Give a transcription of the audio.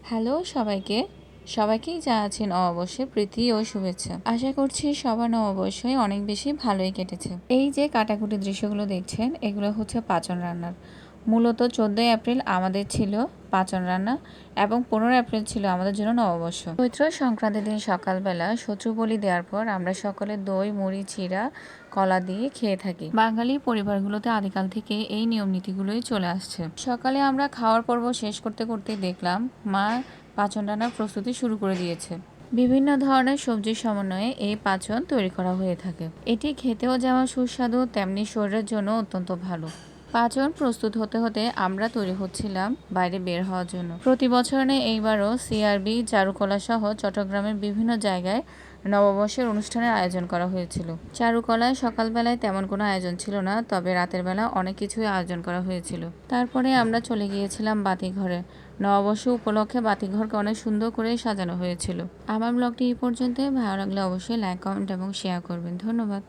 Hello সবাইকে। সবাইকেই জানাচ্ছি নববর্ষের প্রীতি ও শুভেচ্ছা। আশা করছি সবার নববর্ষই অনেক বেশি ভালোই কেটেছে। এই যে কাটাকুটি দৃশ্যগুলো দেখছেন, এগুলো হচ্ছে পাচন রান্নার। মূলত 14 এপ্রিল আমাদের ছিল পাচন রান্না এবং 15 এপ্রিল ছিল আমাদের জন্য নববর্ষ। চৈত্র সংক্রান্তির দিন সকালবেলা শত্রু বলি দেওয়ার পর আমরা সকলে দই, মুড়ি, চিড়া, কলা দিয়ে খেয়ে থাকি। বাঙালি পরিবারগুলোতে আদিকাল থেকে এই নিয়ম নীতিগুলোই চলে আসছে। সকালে আমরা খাওয়ার পর্ব শেষ করতে করতে দেখলাম মা পাচন রান্নার প্রস্তুতি শুরু করে দিয়েছে। বিভিন্ন ধরনের সবজির সমন্বয়ে এই পাচন তৈরি করা হয়ে থাকে। এটি খেতেও যেমন সুস্বাদু, তেমনি শরীরের জন্য অত্যন্ত ভালো। পাচন প্রস্তুত হতে হতে আমরা তৈরি হচ্ছিলাম বাইরে বের হওয়ার জন্য। প্রতি বছর এইবারও সিআরবি, চারুকলা সহ চট্টগ্রামের বিভিন্ন জায়গায় নববর্ষের অনুষ্ঠানের আয়োজন করা হয়েছিল। চারুকলায় সকালবেলায় তেমন কোনো আয়োজন ছিল না, তবে রাতের বেলা অনেক কিছুই আয়োজন করা হয়েছিল। তারপরে আমরা চলে গিয়েছিলাম বাতিঘরে। নববর্ষ উপলক্ষে বাতিঘরকে অনেক সুন্দর করে সাজানো হয়েছিল। আমার ব্লগটি এই পর্যন্তই। ভালো লাগলে অবশ্যই লাইক, কমেন্ট এবং শেয়ার করবেন। ধন্যবাদ।